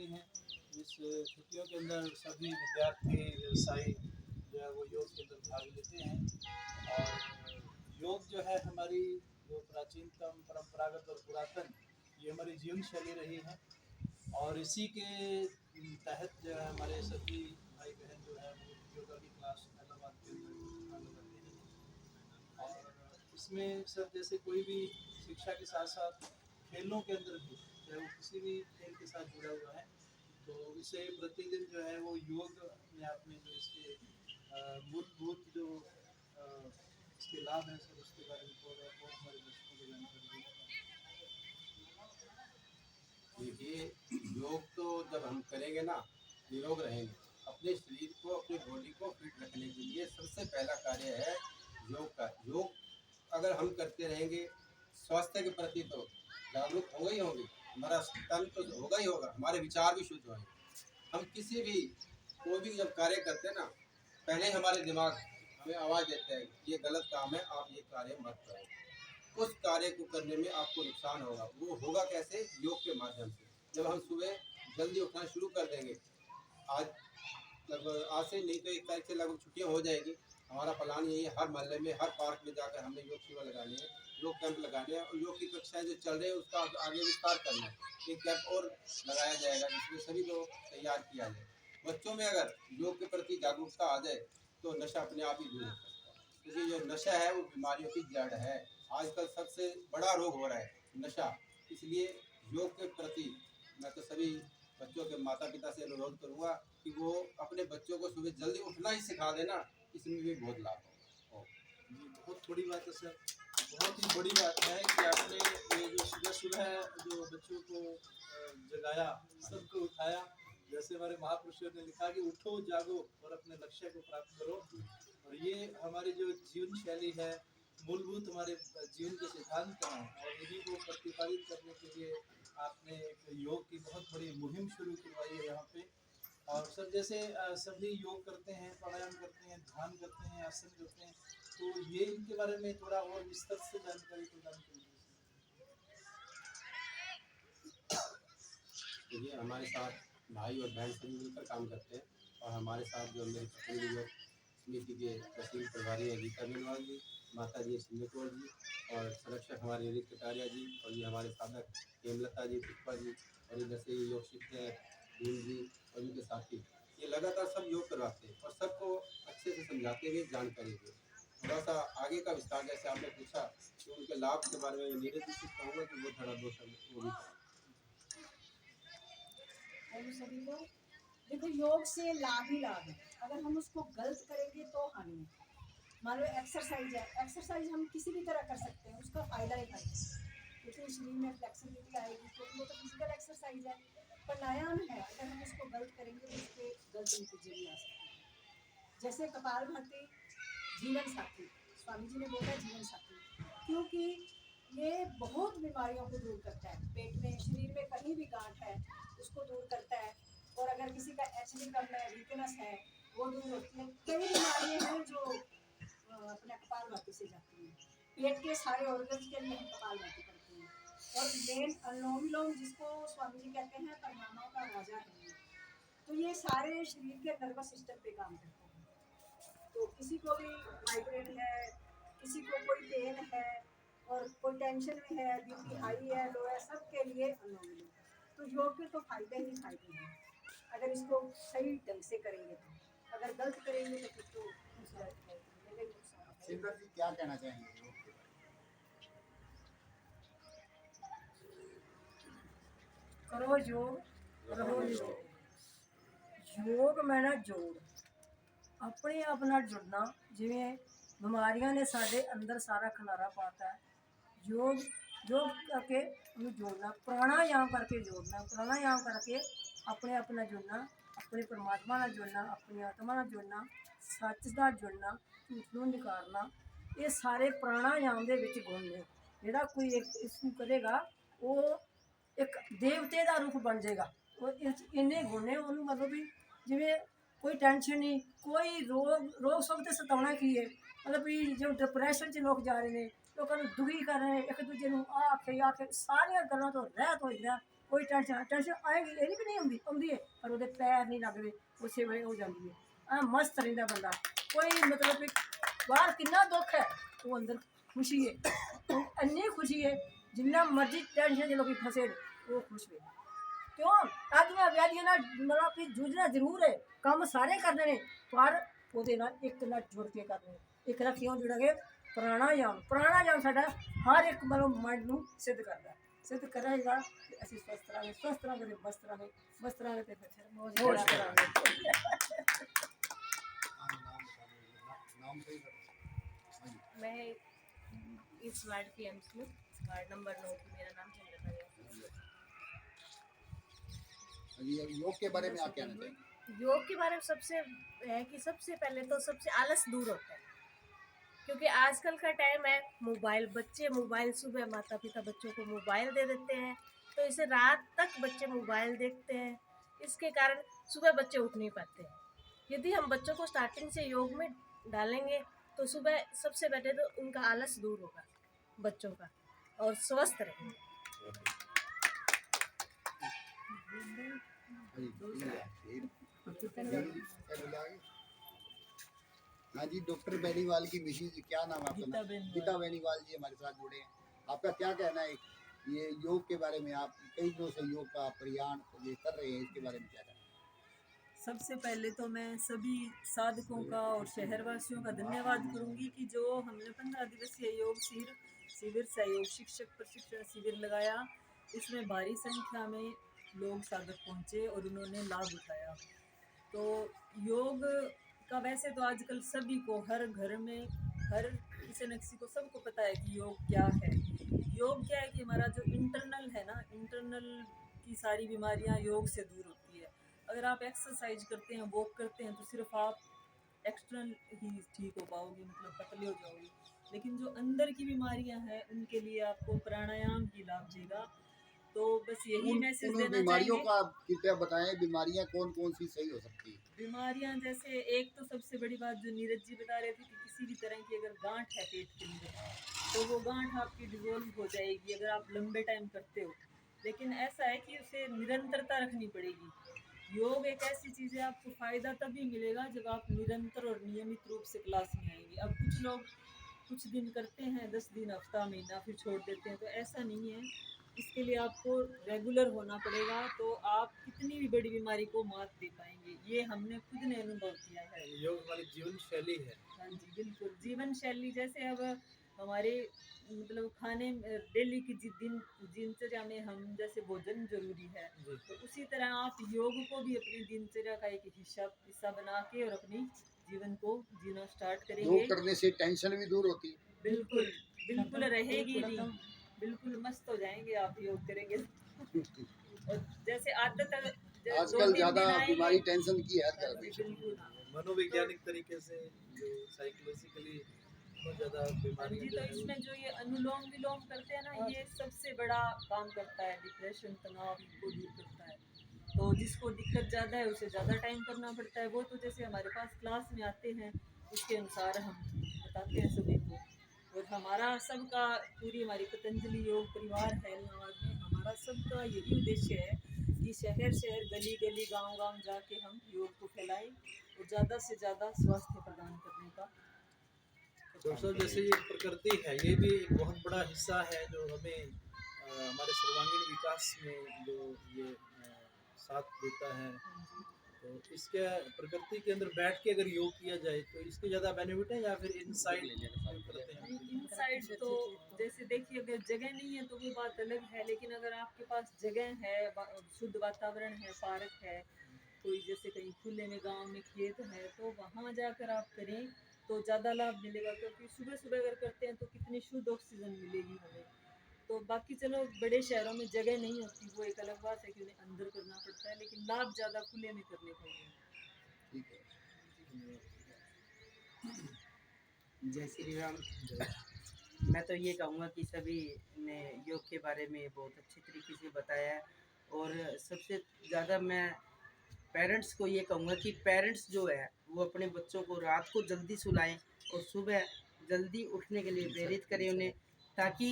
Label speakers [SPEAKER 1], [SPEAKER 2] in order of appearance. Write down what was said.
[SPEAKER 1] हैं। इस छुट्टियों के अंदर सभी विद्यार्थी व्यवसायी जो है वो योग के अंदर भाग लेते हैं। और योग जो है हमारी जो प्राचीनतम परंपरागत और पुरातन ये हमारी जीवन शैली रही है। और इसी के तहत जो है हमारे सभी भाई बहन जो है वो योगा की क्लास हैदराबाद के अंदर लगाते हैं। और इसमें सर जैसे कोई भी शिक्षा के साथ साथ खेलों के अंदर भी चाहे वो किसी भी खेल के साथ जुड़ा हुआ है तो इसे प्रतिदिन जो है वो योग अपने आप में जो इसके मूलभूत जो इसके लाभ हैं सर उसके बारे में थोड़ा और हमारे दर्शकों को जानकारी
[SPEAKER 2] देखिए, योग तो जब हम करेंगे ना, निरोग रहेंगे। अपने शरीर को, अपनी बॉडी को फिट रखने के लिए सबसे पहला कार्य है योग का। योग अगर हम करते रहेंगे, स्वास्थ्य के प्रति तो जागरूक होंगे ही होंगे, हमारा तन तो होगा ही होगा, हमारे विचार भी शुद्ध होंगे। हम किसी भी कोई भी जब कार्य करते हैं ना, पहले हमारे दिमाग हमें आवाज़ देता है ये गलत काम है, आप ये कार्य मत करो। उस कार्य को करने में आपको नुकसान होगा। वो होगा कैसे? योग के माध्यम से। जब हम सुबह जल्दी उठना शुरू कर देंगे, आज लगभग आज से नहीं तो 1 तारीख से लगभग छुट्टियाँ हो जाएगी। हमारा प्लान यही है, हर मोहल्ले में, हर पार्क में जाकर हमने योग शिविर लगानी है, योग कैंप लगाने हैं और योग की कक्षाएं जो चल रही है उसका आगे विस्तार करना है। एक कैंप और लगाया जाएगा जिसमें सभी को तैयार किया जाए। बच्चों में अगर योग के प्रति जागरूकता आ जाए तो नशा अपने आप ही दूर हो सकता है, क्योंकि जो नशा है वो बीमारियों की जड़ है। आजकल सबसे बड़ा रोग हो रहा है नशा। इसलिए योग के प्रति मैं तो सभी बच्चों के माता पिता से अनुरोध करूँगा कि वो अपने बच्चों को सुबह जल्दी उठना ही सिखा देना, इसमें भी बहुत लाभ होगा।
[SPEAKER 1] जी बहुत बड़ी बात है सर। बहुत ही बड़ी बात है कि आपने ये जो सुबह सुबह जो बच्चों को जगाया, सबको उठाया। जैसे हमारे महापुरुषों ने लिखा कि उठो जागो और अपने लक्ष्य को प्राप्त करो। और ये हमारी जो जीवन शैली है, मूलभूत हमारे जीवन के सिद्धांत हैं और इन्हीं को प्रतिपादित करने के लिए आपने एक योग की बहुत बड़ी मुहिम शुरू करवाई है यहाँ पे। और सर जैसे सभी योग करते हैं, प्राणायाम करते हैं, ध्यान करते हैं, आसन करते हैं, तो ये इनके बारे में थोड़ा और विस्तार से जानकारी प्रदान करिए।
[SPEAKER 2] देखिए, हमारे साथ भाई और बहन सभी मिलकर काम करते हैं और हमारे साथ जो मेरे पत्नी योग समिति के तहसील प्रभारी है गीता बेनवाल जी, माता जी सिंह कौर जी और संरक्षक हमारे नीरज कटारिया जी, और ये हमारे साधक हेमलता जी, पुष्पा जी, और इधर से योग शिक्षक भीम जी और उनके साथी, ये लगातार सब योग करवाते हैं और सबको अच्छे से समझाते हुए जानकारी देते हैं। थोड़ा सा आगे का विस्तार जैसे आपने पूछा कि उनके लाभ के बारे में नीरज जी से कहूँगा कि वो थोड़ा दो शब्द वो भी करें।
[SPEAKER 3] हेलो सभी लोग, देखो योग से लाभ ही लाभ है। अगर हम उसको गलत करेंगे तो हानि है। मान लो एक्सरसाइज है, एक्सरसाइज हम किसी भी तरह कर सकते हैं, उसका फायदा ही फायदा है, क्योंकि शरीर में फ्लेक्सिबिलिटी आएगी, क्योंकि वो तो फिजिकल एक्सरसाइज है। प्राणायाम है, अगर हम उसको गलत करेंगे तो उसके गलत नतीजे भी आ सकते हैं। जैसे कपालभाति जीवन साथी, स्वामी जी ने बोला जीवन साथी, क्योंकि ये बहुत बीमारियों को दूर करता है। पेट में, शरीर में कहीं भी गांठ है उसको दूर करता है। और अगर किसी का एचडी कम है, वीकनेस है, वो दूर होती है। कई बीमारियां हैं जो अपने कपालभाति से जाती हैं। पेट के सारे ऑर्गन्स के लिए हम कपालभाति करते हैं। और मेन अनुलोम विलोम, जिसको स्वामी जी कहते हैं परमाणुओं का राजा है, तो ये सारे शरीर के नर्वस सिस्टम पे काम करते हैं। तो किसी को भी माइग्रेन है, किसी को कोई पेन है और कोई टेंशन में है, बीपी हाई है, लो है, सबके लिए अनुलोम विलोम। तो योग के तो फायदे ही फायदे हैं अगर इसको सही ढंग से करेंगे तो। अगर गलत करेंगे तो फिर तो
[SPEAKER 4] सिंगर जी क्या कहना चाहेंगे योग के बारे में?
[SPEAKER 3] करो योग, रहो योग। योग में ना जोड़, अपने आप ਨਾਲ जुड़ना। जिवें बीमारियां ने साडे अंदर सारा खलारा पाता है, योग योग करके उन्हें जोड़ना, प्राणायाम करके जोड़ना, प्राणायाम करके अपने आप ਨਾਲ जुड़ना, अपने परमात्मा ਨਾਲ जुड़ना, अपनी आत्मा ਨਾਲ जुड़ना, सच ਨਾਲ जुड़ना, झूठ ਨੂੰ निकारना। ये सारे प्राणायाम ਦੇ ਵਿੱਚ गुण ने। ਜਿਹੜਾ कोई इसनूं करेगा वो एक देवते का रूप बन जाएगा। इन्ने गुण ने, उन्होंने मतलब भी जिमें कोई टेंशन नहीं, कोई रोग सोग तो सताना की है। मतलब भी जो डिप्रैशन च लोग जा रहे हैं, लोगों को दुखी कर रहे हैं, एक दूजे को आखे आखे सारिया गलों तो रहत हो जाए, कोई टेंशन आएगी, ये नहीं कि नहीं आती है, पर वो पैर नहीं लगते, उस वे हो जाती है। मस्त रहिंदा बंदा, कोई मतलब बाहर कितना दुख है, वो अंदर खुशी है, इन्नी खुशी है, जिन्ना मर्जी टेंशन च लोग फसे वो खुश है। क्यों आदियां व्याधियां ना मतलब कि जूझना जरूर है, काम सारे करने ने, पर ਉਹਦੇ ਨਾਲ ਇੱਕ ਨਾਲ ਜੁੜ ਕੇ ਕਰਨੇ। ਇੱਕ ਨਾਲ ਕਿਉਂ ਜੁੜਾਂਗੇ? ਪ੍ਰਾਣਾਯਾਮ ਸਾਡਾ ਹਰ ਇੱਕ ਮਤਲਬ ਮਾਈਂਡ ਨੂੰ ਸਿੱਧ ਕਰੇਗਾ ਕਿ ਅਸੀਂ ਸਵਸਥ ਰਹਾਂਗੇ ਤੇ ਮਸਤ ਰਹਾਂਗੇ ਤੇ ਫਿਰ ਮੌਜ ਕਰਾਂਗੇ।
[SPEAKER 5] मैं इस वार्ड की एमसी हूँ, वार्ड नंबर 9 की। मेरा नाम चंद्रता है।
[SPEAKER 6] योग के बारे में आप कहना चाहेंगे?
[SPEAKER 5] योग के बारे में सबसे है कि सबसे पहले तो सबसे आलस दूर होता है, क्योंकि आजकल का टाइम है मोबाइल, बच्चे मोबाइल, सुबह माता पिता बच्चों को मोबाइल दे देते हैं, तो इसे रात तक बच्चे मोबाइल देखते हैं, इसके कारण सुबह बच्चे उठ नहीं पाते हैं। यदि हम बच्चों को स्टार्टिंग से योग में डालेंगे तो सुबह सबसे पहले तो उनका आलस दूर होगा बच्चों का, और स्वस्थ रहेंगे।
[SPEAKER 6] हाँ जी, डॉक्टर बेनीवाल की मिशी जी, क्या नाम है आपका? गीता बेनीवाल जी हमारे साथ जुड़े हैं। आपका क्या कहना है ये योग के बारे में? आप कई दिनों से योग का प्रयाण ये कर रहे हैं, इसके बारे में क्या कहना है?
[SPEAKER 7] सबसे पहले तो मैं सभी साधकों का और शहरवासियों का धन्यवाद करूंगी कि जो हमने 15 दिवसीय योग शिविर सहयोग शिक्षक प्रशिक्षण शिविर लगाया, इसमें भारी संख्या में लोग साधक पहुंचे और उन्होंने लाभ उठाया। तो योग का वैसे तो आजकल सभी को, हर घर में, हर किसी न किसी को, सबको पता है कि योग क्या है। योग क्या है कि हमारा जो इंटरनल है ना, इंटरनल की सारी बीमारियां योग से दूर होती है। अगर आप एक्सरसाइज करते हैं, वॉक करते हैं, तो सिर्फ आप एक्सटर्नल ही ठीक हो पाओगे, मतलब पतले हो जाओगे, लेकिन जो अंदर की बीमारियां हैं उनके लिए आपको प्राणायाम ही लाभ देगा। तो बस यही मैसेज देना
[SPEAKER 6] बीमारियों
[SPEAKER 7] चाहिए।
[SPEAKER 6] का कृपया बताएं, बीमारियां कौन कौन सी सही हो सकती है?
[SPEAKER 7] बीमारियां जैसे, एक तो सबसे बड़ी बात जो नीरज जी बता रहे थे कि किसी भी तरह की अगर गांठ है पेट के अंदर, तो वो गांठ आपकी डिजोल्व हो जाएगी अगर आप लंबे टाइम करते हो। लेकिन ऐसा है कि उसे निरंतरता रखनी पड़ेगी। योग एक ऐसी चीज़ है, आपको फ़ायदा तभी मिलेगा जब आप निरंतर और नियमित रूप से क्लास में आएंगे। अब कुछ लोग कुछ दिन करते हैं, 10 दिन, हफ्ता, महीना, फिर छोड़ देते हैं, तो ऐसा नहीं है। इसके लिए आपको रेगुलर होना पड़ेगा, तो आप कितनी भी बड़ी बीमारी को मात दे पाएंगे। ये हमने खुद ने अनुभव किया है।
[SPEAKER 1] योग हमारी जीवन शैली है।
[SPEAKER 7] हाँ जी, बिल्कुल जीवन शैली। जैसे अब हमारे मतलब खाने डेली की दिनचर्या में हम जैसे भोजन जरूरी है, तो उसी तरह आप योग को भी अपनी दिनचर्या का एक हिस्सा बना के और अपनी जीवन को जीना स्टार्ट करेंगे।
[SPEAKER 6] योग करने से टेंशन भी दूर होती है।
[SPEAKER 7] बिल्कुल बिल्कुल रहेगी नहीं, बिल्कुल मस्त हो जाएंगे आप योग करेंगे। और जैसे आदत
[SPEAKER 6] आजकल ज्यादा बीमारी टेंशन की है।
[SPEAKER 7] बिल्कुल
[SPEAKER 1] मनोवैज्ञानिक तरीके से जो साइकोलॉजिकली बहुत ज़्यादा बीमारी,
[SPEAKER 7] तो इसमें जो ये अनुलोम विलोम करते हैं ना, ये सबसे बड़ा काम करता है, डिप्रेशन, तनाव को दूर करता है। तो जिसको दिक्कत ज़्यादा है उसे ज़्यादा टाइम करना पड़ता है। वो तो जैसे हमारे पास क्लास में आते हैं, उसके अनुसार हम बताते हैं सभी को। और हमारा सबका, पूरी हमारी पतंजलि योग परिवार है इलाहाबाद में, हमारा सबका यही उद्देश्य है कि शहर शहर, गली गली, गांव गांव जाके हम योग को फैलाएं और ज़्यादा से ज़्यादा स्वास्थ्य प्रदान करने का।
[SPEAKER 1] डॉक्टर साहब, जैसे ये प्रकृति है, ये भी एक बहुत बड़ा हिस्सा है जो हमें हमारे सर्वांगीण विकास में जो ये साथ देता है। तो इसके प्रकृति के अंदर बैठ के अगर योग किया जाए तो इसके ज़्यादा बेनिफिट है या फिर इनसाइड करते हैं?
[SPEAKER 7] इनसाइड तो जैसे देखिए, अगर जगह नहीं है तो वो बात अलग है, लेकिन अगर आपके पास जगह है, शुद्ध वातावरण है, पार्क है, कोई जैसे कहीं खुले में गांव में खेत है, तो वहाँ जाकर आप करें तो ज़्यादा लाभ मिलेगा। क्योंकि सुबह सुबह अगर करते हैं तो कितनी शुद्ध ऑक्सीजन मिलेगी हमें। तो बाकी चलो, बड़े शहरों में जगह नहीं होती, वो एक अलग बात है कि उन्हें अंदर करना पड़ता है, लेकिन लाभ ज़्यादा खुले में करने को है।
[SPEAKER 6] ठीक है।
[SPEAKER 4] जय श्री राम। मैं तो ये कहूँगा कि सभी ने योग के बारे में बहुत अच्छी तरीके से बताया है, और सबसे ज़्यादा मैं पेरेंट्स को ये कहूँगा कि पेरेंट्स जो है वो अपने बच्चों को रात को जल्दी सुलाएं और सुबह जल्दी उठने के लिए प्रेरित करें उन्हें, ताकि